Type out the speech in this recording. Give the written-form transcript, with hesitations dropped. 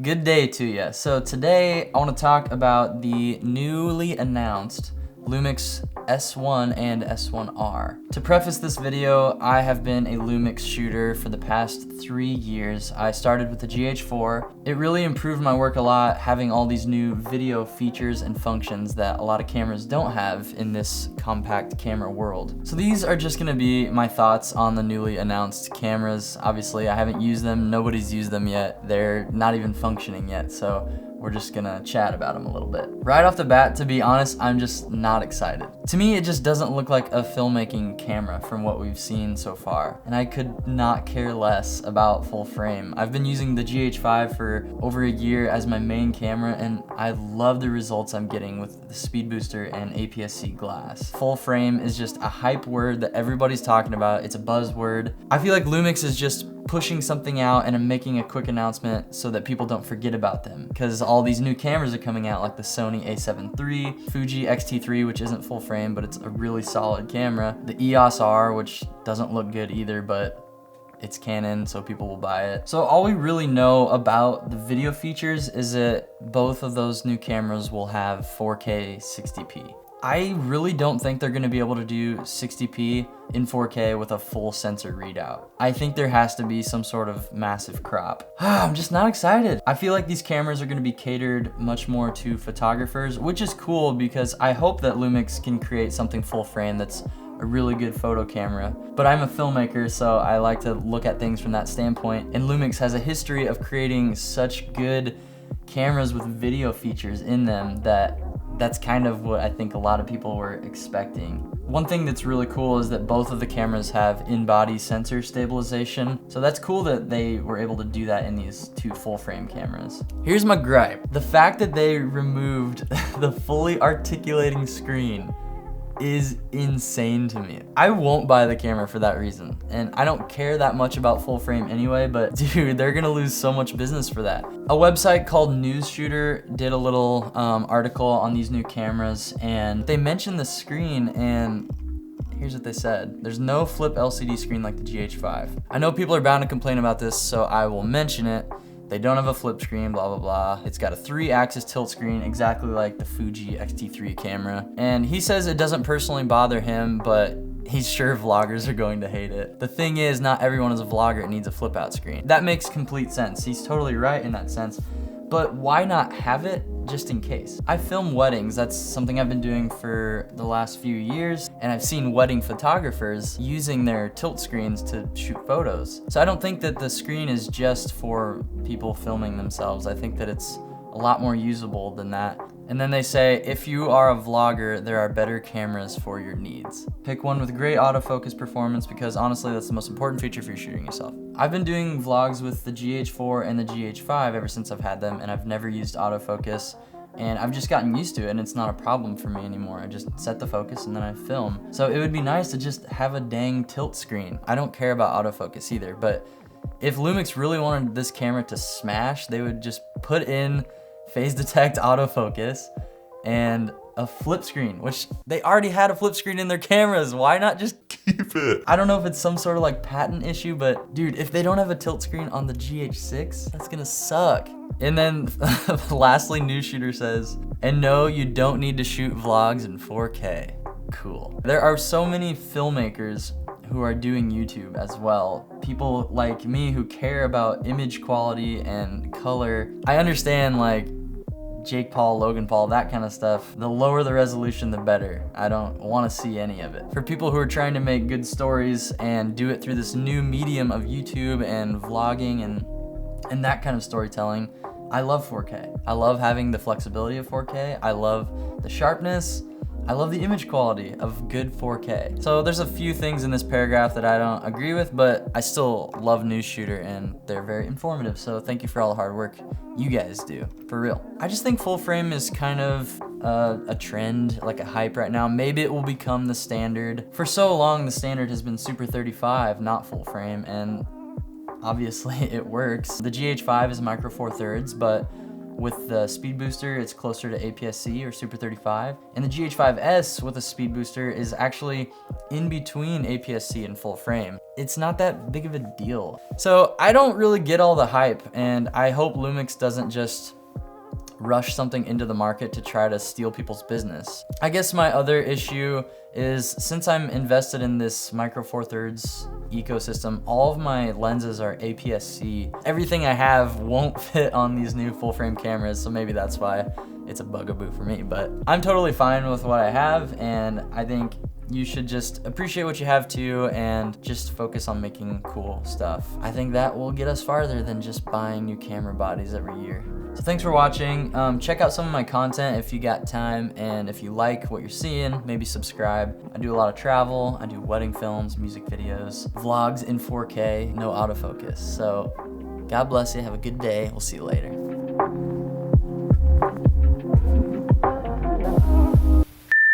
Good day to you. So today I want to talk about the newly announced Lumix S1 and S1R. To preface this video, I have been a Lumix shooter for the past 3 years. I started with the GH4. It really improved my work a lot, having all these new video features and functions that a lot of cameras don't have in this compact camera world. So these are just gonna be my thoughts on the newly announced cameras. Obviously, I haven't used them, nobody's used them yet. They're not even functioning yet, so we're just gonna chat about them a little bit. Right off the bat, to be honest, I'm just not excited. To me, it just doesn't look like a filmmaking camera from what we've seen so far, and I could not care less about full frame. I've been using the GH5 for over a year as my main camera, and I love the results I'm getting with the speed booster and APS-C glass. Full frame is just a hype word that everybody's talking about. It's a buzzword. I feel like Lumix is just pushing something out and making a quick announcement so that people don't forget about them, because all these new cameras are coming out, like the Sony a7 III, Fuji X-T3, which isn't full frame but it's a really solid camera, the EOS R, which doesn't look good either, but it's Canon, so people will buy it. So all we really know about the video features is that both of those new cameras will have 4K 60p. I really don't think they're gonna be able to do 60p in 4K with a full sensor readout. I think there has to be some sort of massive crop. I'm just not excited. I feel like these cameras are gonna be catered much more to photographers, which is cool because I hope that Lumix can create something full frame that's a really good photo camera. But I'm a filmmaker, so I like to look at things from that standpoint, and Lumix has a history of creating such good cameras with video features in them that's kind of what I think a lot of people were expecting. One thing that's really cool is that both of the cameras have in-body sensor stabilization, so that's cool that they were able to do that in these two full-frame cameras. Here's my gripe. The fact that they removed the fully articulating screen is insane to me. I won't buy the camera for that reason, and I don't care that much about full frame anyway, but dude, they're gonna lose so much business for that. A website called News Shooter did a little article on these new cameras, and they mentioned the screen, and here's what they said. There's no flip LCD screen like the GH5. I know people are bound to complain about this, so I will mention it. They don't have a flip screen, blah, blah, blah. It's got a 3-axis tilt screen, exactly like the Fuji X-T3 camera. And he says it doesn't personally bother him, but he's sure vloggers are going to hate it. The thing is, not everyone is a vlogger and needs a flip out screen. That makes complete sense. He's totally right in that sense. But why not have it just in case? I film weddings. That's something I've been doing for the last few years, and I've seen wedding photographers using their tilt screens to shoot photos. So I don't think that the screen is just for people filming themselves. I think that it's a lot more usable than that. And then they say, if you are a vlogger, there are better cameras for your needs. Pick one with great autofocus performance, because honestly, that's the most important feature for shooting yourself. I've been doing vlogs with the GH4 and the GH5 ever since I've had them, and I've never used autofocus, and I've just gotten used to it, and it's not a problem for me anymore. I just set the focus and then I film. So it would be nice to just have a dang tilt screen. I don't care about autofocus either, but if Lumix really wanted this camera to smash, they would just put in phase detect autofocus and a flip screen, which they already had a flip screen in their cameras. Why not just keep it? I don't know if it's some sort of like patent issue, but dude, if they don't have a tilt screen on the GH6, that's gonna suck. And then lastly, News Shooter says, and no, you don't need to shoot vlogs in 4K. Cool. There are so many filmmakers who are doing YouTube as well. People like me who care about image quality and color. I understand like Jake Paul, Logan Paul, that kind of stuff. The lower the resolution, the better. I don't want to see any of it. For people who are trying to make good stories and do it through this new medium of YouTube and vlogging and that kind of storytelling, I love 4K. I love having the flexibility of 4K. I love the sharpness. I love the image quality of good 4K. So there's a few things in this paragraph that I don't agree with, but I still love News Shooter and they're very informative. So thank you for all the hard work you guys do, for real. I just think full frame is kind of a trend, like a hype right now. Maybe it will become the standard. For so long, the standard has been Super 35, not full frame, and obviously it works. The GH5 is micro four thirds, but with the speed booster, it's closer to APS-C or Super 35. And the GH5S with a speed booster is actually in between APS-C and full frame. it's not that big of a deal. So I don't really get all the hype, and I hope Lumix doesn't just rush something into the market to try to steal people's business. I guess my other issue is, since I'm invested in this Micro Four Thirds ecosystem, all of my lenses are APS-C. Everything I have won't fit on these new full frame cameras, so maybe that's why it's a bugaboo for me, but I'm totally fine with what I have, and I think you should just appreciate what you have too and just focus on making cool stuff. I think that will get us farther than just buying new camera bodies every year. So thanks for watching. Check out some of my content if you got time, and if you like what you're seeing, maybe subscribe. I do a lot of travel, I do wedding films, music videos, vlogs in 4K, no autofocus. So God bless you, have a good day, we'll see you later.